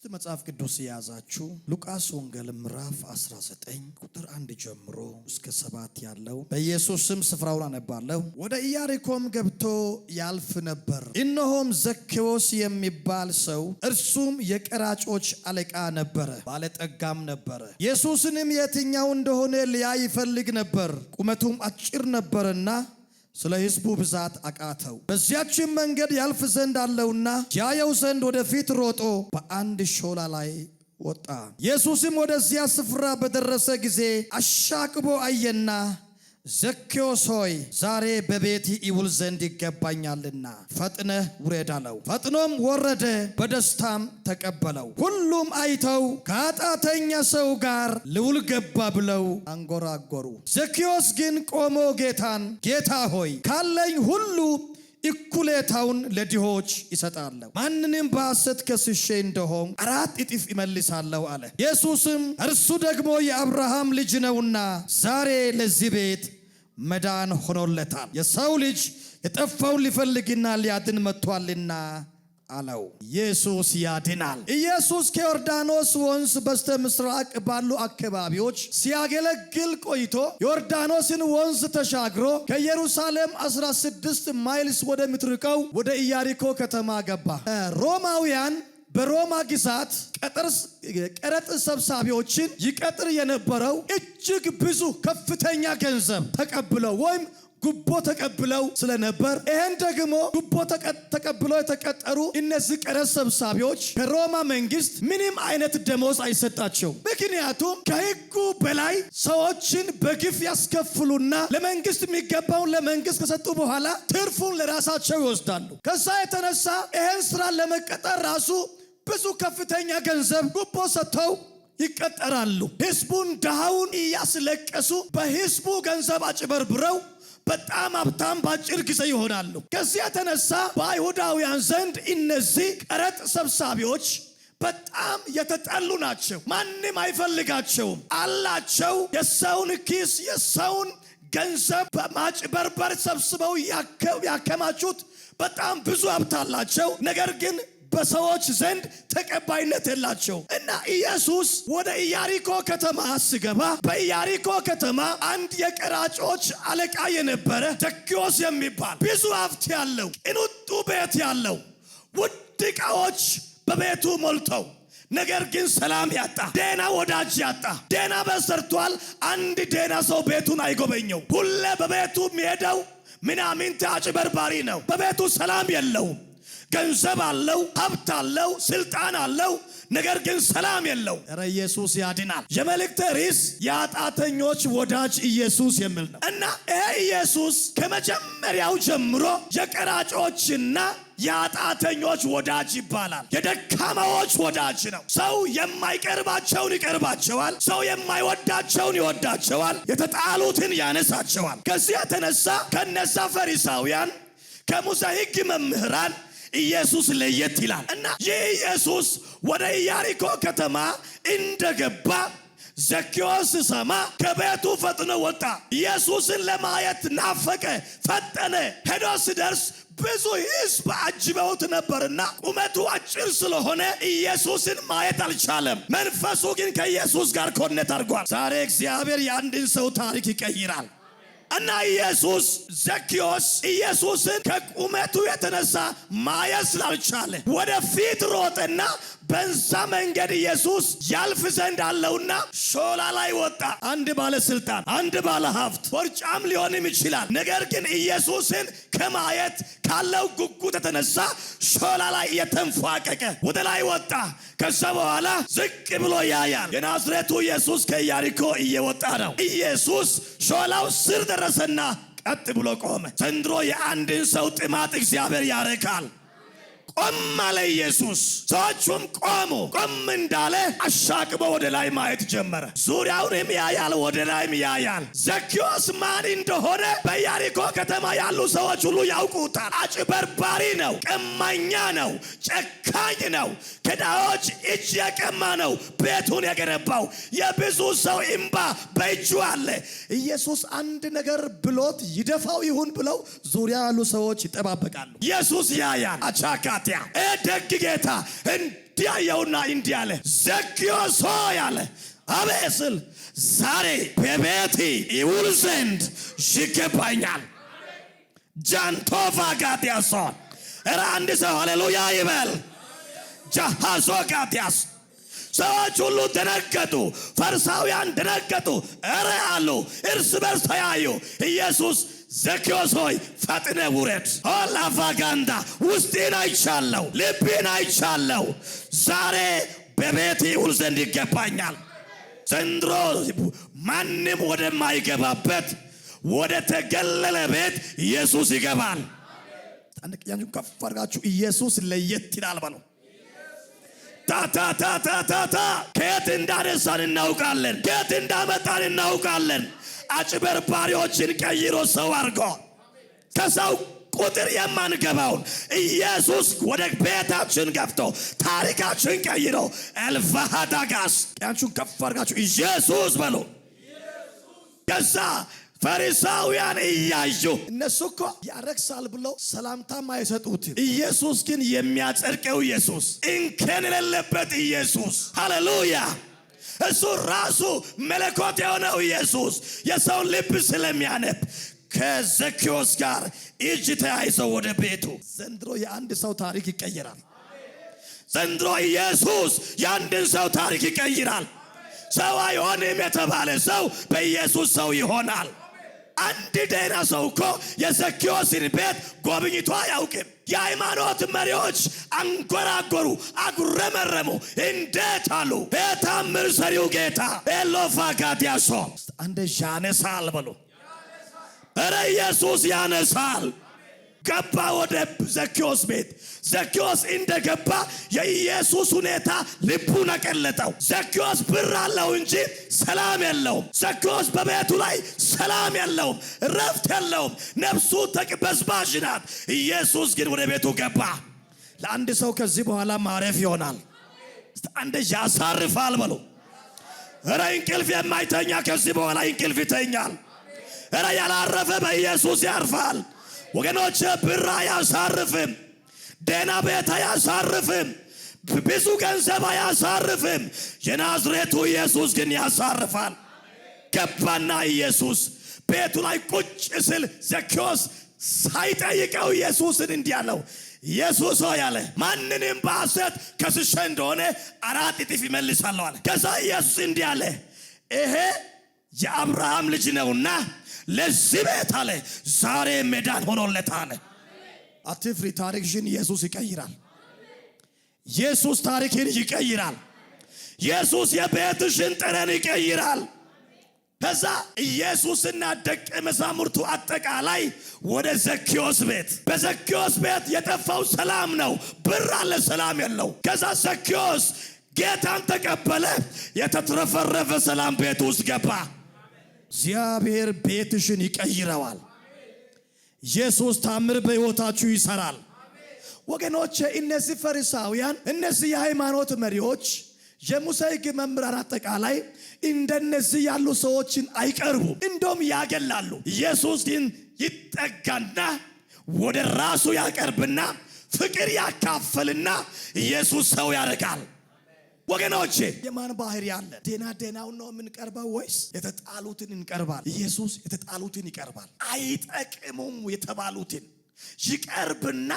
መጽሐፍ ቅዱስ ያዛችሁ ሉቃስ ወንጌል ምዕራፍ 19 ቁጥር 1 ጀምሮ እስከ 7 ያለው በኢየሱስ ስም ስፍራውን አነባለሁ። ወደ ኢያሪኮም ገብቶ ያልፍ ነበር። እነሆም ዘኬዎስ የሚባል ሰው እርሱም የቀራጮች አለቃ ነበረ፣ ባለጠጋም ነበረ። ኢየሱስንም የትኛው እንደሆነ ሊያይ ይፈልግ ነበር፣ ቁመቱም አጭር ነበርና ስለ ሕዝቡ ብዛት አቃተው። በዚያችም መንገድ ያልፍ ዘንድ አለውና ያየው ዘንድ ወደፊት ሮጦ በአንድ ሾላ ላይ ወጣ። ኢየሱስም ወደዚያ ስፍራ በደረሰ ጊዜ አሻቅቦ አየና ዘኬዎስ ሆይ ዛሬ በቤት ይውል ዘንድ ይገባኛልና ፈጥነህ ውረድ አለው። ፈጥኖም ወረደ፣ በደስታም ተቀበለው። ሁሉም አይተው ከኃጢአተኛ ሰው ጋር ልውል ገባ ብለው አንጎራጎሩ። ዘኬዎስ ግን ቆሞ ጌታን ጌታ ሆይ ካለኝ ሁሉ እኩሌታውን ለድሆች ይሰጣለሁ፣ ማንንም በሐሰት ከስሼ እንደሆን 4 እጥፍ ይመልሳለሁ አለ። ኢየሱስም እርሱ ደግሞ የአብርሃም ልጅ ነውና ዛሬ ለዚህ ቤት መዳን ሆኖለታል፣ የሰው ልጅ የጠፋውን ሊፈልግና ሊያድን መጥቷልና አለው። ኢየሱስ ያድናል። ኢየሱስ ከዮርዳኖስ ወንዝ በስተ ምስራቅ ባሉ አካባቢዎች ሲያገለግል ቆይቶ ዮርዳኖስን ወንዝ ተሻግሮ ከኢየሩሳሌም 16 ማይልስ ወደምትርቀው ወደ ኢያሪኮ ከተማ ገባ። ሮማውያን በሮማ ግዛት ቀረጥ ሰብሳቢዎችን ይቀጥር የነበረው እጅግ ብዙ ከፍተኛ ገንዘብ ተቀብለው ወይም ጉቦ ተቀብለው ስለነበር ይሄን ደግሞ ጉቦ ተቀብለው የተቀጠሩ እነዚህ ቀረጥ ሰብሳቢዎች ከሮማ መንግስት ምንም አይነት ደሞዝ አይሰጣቸው። ምክንያቱም ከሕጉ በላይ ሰዎችን በግፍ ያስከፍሉና ለመንግስት የሚገባውን ለመንግስት ከሰጡ በኋላ ትርፉን ለራሳቸው ይወስዳሉ። ከዛ የተነሳ ይሄን ስራ ለመቀጠር ራሱ ብዙ ከፍተኛ ገንዘብ ጉቦ ሰጥተው ይቀጠራሉ። ህዝቡን ድሃውን እያስለቀሱ በህዝቡ ገንዘብ አጭበርብረው በጣም ሀብታም ባጭር ጊዜ ይሆናሉ። ከዚህ የተነሳ በአይሁዳውያን ዘንድ እነዚህ ቀረጥ ሰብሳቢዎች በጣም የተጠሉ ናቸው። ማንም አይፈልጋቸውም። አላቸው የሰውን ኪስ የሰውን ገንዘብ በማጭበርበር ሰብስበው ያከማቹት በጣም ብዙ ሀብት አላቸው። ነገር ግን በሰዎች ዘንድ ተቀባይነት የላቸው እና ኢየሱስ ወደ ኢያሪኮ ከተማ ሲገባ በኢያሪኮ ከተማ አንድ የቀራጮች አለቃ የነበረ ዘኬዎስ የሚባል ብዙ ሀብት ያለው ቅንጡ ቤት ያለው ውድ ዕቃዎች በቤቱ ሞልተው ነገር ግን ሰላም ያጣ ደና ወዳጅ ያጣ ደና በሰርቷል። አንድ ደና ሰው ቤቱን አይጎበኘው። ሁሌ በቤቱ የሚሄደው ምናምን አጭበርባሪ ነው። በቤቱ ሰላም የለውም። ገንዘብ አለው፣ ሀብት አለው፣ ስልጣን አለው፣ ነገር ግን ሰላም የለው። ኧረ ኢየሱስ ያድናል። የመልእክት ርዕስ የኃጢአተኞች ወዳጅ ኢየሱስ የሚል ነው እና ይሄ ኢየሱስ ከመጀመሪያው ጀምሮ የቀራጮችና የኃጢአተኞች ወዳጅ ይባላል። የደካማዎች ወዳጅ ነው። ሰው የማይቀርባቸውን ይቀርባቸዋል። ሰው የማይወዳቸውን ይወዳቸዋል። የተጣሉትን ያነሳቸዋል። ከዚህ የተነሳ ከነዛ ፈሪሳውያን ከሙሴ ሕግ መምህራን ኢየሱስ ለየት ይላል እና ይህ ኢየሱስ ወደ ኢያሪኮ ከተማ እንደገባ ዘኬዎስ ሰማ። ከቤቱ ፈጥኖ ወጣ። ኢየሱስን ለማየት ናፈቀ፣ ፈጠነ። ሄዶ ሲደርስ ብዙ ሕዝብ አጅበውት ነበርና ቁመቱ አጭር ስለሆነ ኢየሱስን ማየት አልቻለም። መንፈሱ ግን ከኢየሱስ ጋር ኮኔክት አድርጓል። ዛሬ እግዚአብሔር የአንድን ሰው ታሪክ ይቀይራል እና ኢየሱስ ዘኬዎስ ኢየሱስን ከቁመቱ የተነሳ ማየት ስላልቻለ ወደፊት ሮጠና በዛ መንገድ ኢየሱስ ያልፍ ዘንድ አለውና ሾላ ላይ ወጣ። አንድ ባለስልጣን፣ አንድ ባለ ሀብት ወርጫም ሊሆንም ይችላል። ነገር ግን ኢየሱስን ከማየት ካለው ጉጉት የተነሳ ሾላ ላይ እየተንፏቀቀ ወደ ላይ ወጣ። ከዛ በኋላ ዝቅ ብሎ ያያል። የናዝሬቱ ኢየሱስ ከኢያሪኮ እየወጣ ነው። ኢየሱስ ሾላው ስር ደረሰና ቀጥ ብሎ ቆመ። ዘንድሮ የአንድን ሰው ጥማት እግዚአብሔር ያረካል። ቆም አለ ኢየሱስ። ሰዎቹም ቆሙ። ቆም እንዳለ አሻቅቦ ወደ ላይ ማየት ጀመረ። ዙሪያውንም ያያል፣ ወደ ላይም ያያል። ዘኬዎስ ማን እንደሆነ በኢያሪኮ ከተማ ያሉ ሰዎች ሁሉ ያውቁታል። አጭበርባሪ ነው፣ ቀማኛ ነው፣ ጨካኝ ነው፣ ከድሆች እጅ የቀማ ነው ቤቱን የገነባው። የብዙ ሰው እምባ በእጁ አለ። ኢየሱስ አንድ ነገር ብሎት ይደፋው ይሁን ብለው ዙሪያ ያሉ ሰዎች ይጠባበቃሉ። ኢየሱስ ያያል። አቻካቲያ ደግ ጌታ እንዲያየውና እንዲህ አለ፣ ዘኬዎስ ሆይ አለ፣ አቤት ስል ዛሬ በቤቴ ይውል ዘንድ ይገባኛል። ጃንቶፋ ጋትያሶን እረ አንድ ሰው ሃሌሉያ ይበል። ጃሃሶ ጋትያስ ሰዎች ሁሉ ደነገጡ፣ ፈሪሳውያን ደነገጡ። እረ አሉ፣ እርስ በርስ ተያዩ። ኢየሱስ ዘኬዎስ ሆይ ፈጥነ ውረድ። ሆላፋጋንዳ ውስጤን አይቻለሁ፣ ልቤን አይቻለሁ። ዛሬ በቤቴ ይውል ዘንድ ይገባኛል። ዘንድሮ ማንም ወደማይገባበት ወደ ተገለለ ቤት ኢየሱስ ይገባል። አንድ ቀኛችሁ ከፍ አድርጋችሁ ኢየሱስ ለየት ይላል በሉ። ታታታታታ ከየት እንዳነሳን እናውቃለን፣ ከየት እንዳመጣን እናውቃለን። አጭበርባሪዎችን ቀይሮ ሰው አድርጎ ከሰው ቁጥር የማንገባውን ኢየሱስ ወደ ቤታችን ገብቶ ታሪካችን ቀይሮ ኤልፋሃዳጋስ ቀኛችሁን ከፍ አድርጋችሁ ኢየሱስ በሉ። ከዛ ፈሪሳውያን እያዩ እነሱ እኮ ያረክሳል ብለው ሰላምታም አይሰጡትም። ኢየሱስ ግን የሚያጸድቀው ኢየሱስ፣ እንከን የሌለበት ኢየሱስ፣ ሃሌሉያ። እሱ ራሱ መለኮት የሆነው ኢየሱስ የሰውን ልብ ስለሚያነብ ከዘኬዎስ ጋር እጅ ተያይዘው ወደ ቤቱ። ዘንድሮ የአንድ ሰው ታሪክ ይቀይራል። ዘንድሮ ኢየሱስ የአንድን ሰው ታሪክ ይቀይራል። ሰው አይሆንም የተባለ ሰው በኢየሱስ ሰው ይሆናል። አንድ ደህና ሰው እኮ የዘኬዎስን ቤት ጎብኝቶ አያውቅም። የሃይማኖት መሪዎች አንጎራጎሩ፣ አጉረመረሙ። እንዴት አሉ? በታምር ሰሪው ጌታ ኤሎፋጋዲያሶ አንደ ያነሳል በሉ። እረ ኢየሱስ ያነሳል። ገባ ወደ ዘኬዎስ ቤት። ዘኬዎስ እንደገባ የኢየሱስ ሁኔታ ልቡን አቀለጠው። ዘኬዎስ ብር አለው እንጂ ሰላም የለውም። ዘኬዎስ በቤቱ ላይ ሰላም የለውም፣ ረፍት የለውም። ነፍሱ ተቅበዝባዥ ናት። ኢየሱስ ግን ወደ ቤቱ ገባ። ለአንድ ሰው ከዚህ በኋላ ማረፍ ይሆናል። አንድ ያሳርፋል በሉ። እረ እንቅልፍ የማይተኛ ከዚህ በኋላ እንቅልፍ ይተኛል። እረ ያላረፈ በኢየሱስ ያርፋል። ወገኖች ብር አያሳርፍም፣ ደህና ቤት አያሳርፍም፣ ብዙ ገንዘብ አያሳርፍም። የናዝሬቱ ኢየሱስ ግን ያሳርፋል። ገባና ኢየሱስ ቤቱ ላይ ቁጭ ስል ዘኬዎስ ሳይጠይቀው ኢየሱስን እንዲህ አለው፣ ኢየሱስ ሆይ አለ፣ ማንንም በሐሰት ከስሼ እንደሆነ 4 እጥፍ ይመልሳለሁ አለ። ከዛ ኢየሱስ እንዲህ አለ፣ ይሄ የአብርሃም ልጅ ነውና ለዚህ ቤት አለ ዛሬ መዳን ሆኖለታል። አትፍሪ፣ ታሪክሽን ኢየሱስ ይቀይራል። ኢየሱስ ታሪክን ይቀይራል። ኢየሱስ የቤትሽን ጠረን ይቀይራል። ከዛ ኢየሱስና ደቀ መዛሙርቱ አጠቃላይ ወደ ዘኬዎስ ቤት። በዘኬዎስ ቤት የጠፋው ሰላም ነው። ብር አለ፣ ሰላም የለው። ከዛ ዘኬዎስ ጌታን ተቀበለ። የተትረፈረፈ ሰላም ቤት ውስጥ ገባ። እግዚአብሔር ቤትሽን ይቀይረዋል። ኢየሱስ ታምር በሕይወታችሁ ይሰራል። ወገኖቼ እነዚህ ፈሪሳውያን፣ እነዚህ የሃይማኖት መሪዎች፣ የሙሴ ሕግ መምህራን አጠቃላይ እንደነዚህ ያሉ ሰዎችን አይቀርቡም፣ እንደውም ያገላሉ። ኢየሱስ ግን ይጠጋና ወደ ራሱ ያቀርብና ፍቅር ያካፈልና ኢየሱስ ሰው ያደርጋል። ወገኖቼ የማን ባህሪ ያለ? ደናውን ነው የምንቀርበው ወይስ የተጣሉትን እንቀርባል? ኢየሱስ የተጣሉትን ይቀርባል። አይጠቅሙም የተባሉትን ይቀርብና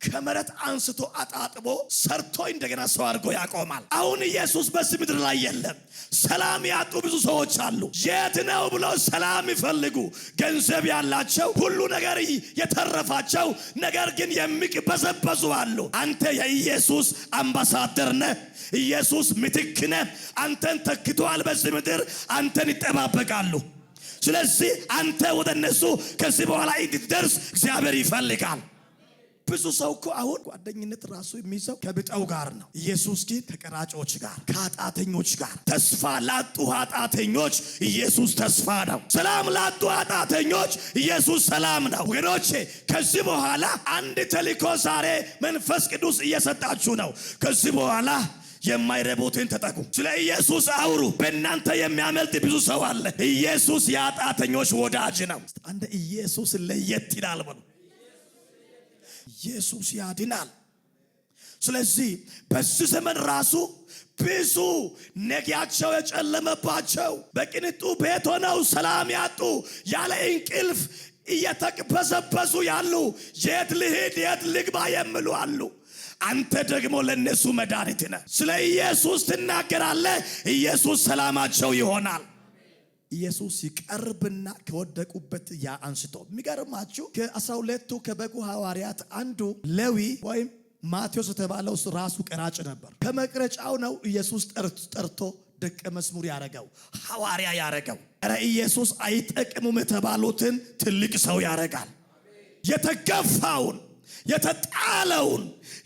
ከመሬት አንስቶ አጣጥቦ ሰርቶ እንደገና ሰው አድርጎ ያቆማል። አሁን ኢየሱስ በዚህ ምድር ላይ የለም። ሰላም ያጡ ብዙ ሰዎች አሉ። የት ነው ብለው ሰላም ይፈልጉ፣ ገንዘብ ያላቸው ሁሉ ነገር የተረፋቸው፣ ነገር ግን የሚቅበዘበዙ አሉ። አንተ የኢየሱስ አምባሳደር ነህ። ኢየሱስ ምትክ ነህ። አንተን ተክቷል በዚህ ምድር። አንተን ይጠባበቃሉ። ስለዚህ አንተ ወደ እነሱ ከዚህ በኋላ እንድትደርስ እግዚአብሔር ይፈልጋል። ብዙ ሰው እኮ አሁን ጓደኝነት ራሱ የሚይዘው ከብጠው ጋር ነው። ኢየሱስ ግን ከቀራጮች ጋር፣ ከኃጢአተኞች ጋር፣ ተስፋ ላጡ ኃጢአተኞች ኢየሱስ ተስፋ ነው። ሰላም ላጡ ኃጢአተኞች ኢየሱስ ሰላም ነው። ወገኖቼ ከዚህ በኋላ አንድ ተልእኮ ዛሬ መንፈስ ቅዱስ እየሰጣችሁ ነው። ከዚህ በኋላ የማይረቡትን ተጠቁ፣ ስለ ኢየሱስ አውሩ። በእናንተ የሚያመልጥ ብዙ ሰው አለ። ኢየሱስ የኃጢአተኞች ወዳጅ ነው። አንድ ኢየሱስ ለየት ይላል በሉ። ኢየሱስ ያድናል። ስለዚህ በዚህ ዘመን ራሱ ብዙ ነገያቸው የጨለመባቸው በቅንጡ ቤት ሆነው ሰላም ያጡ ያለ እንቅልፍ እየተቅበዘበዙ ያሉ የት ልሂድ የት ልግባ የሚሉ አሉ። አንተ ደግሞ ለነሱ መድኃኒት ነህ። ስለ ኢየሱስ ትናገራለህ፣ ኢየሱስ ሰላማቸው ይሆናል። ኢየሱስ ይቀርብና ከወደቁበት አንስቶ የሚገርማችሁ ከ12ቱ ከበጉ ሐዋርያት አንዱ ሌዊ ወይም ማቴዎስ የተባለው ራሱ ቀራጭ ነበር። ከመቅረጫው ነው ኢየሱስ ጠርቶ ደቀ መዝሙር ያረገው፣ ሐዋርያ ያረገው። ኧረ ኢየሱስ አይጠቅሙም የተባሉትን ትልቅ ሰው ያረጋል። የተገፋውን፣ የተጣለውን፣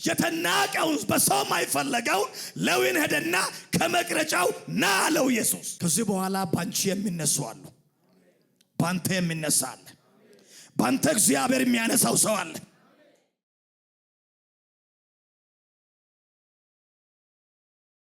የተናቀውን፣ በሰው ማይፈለገውን ሌዊን ሄደና ከመቅረጫው ና አለው ኢየሱስ። ከዚህ በኋላ ባንቺ የሚነሱ አሉ፣ ባንተ የሚነሳ አለ፣ ባንተ እግዚአብሔር የሚያነሳው ሰው አለ።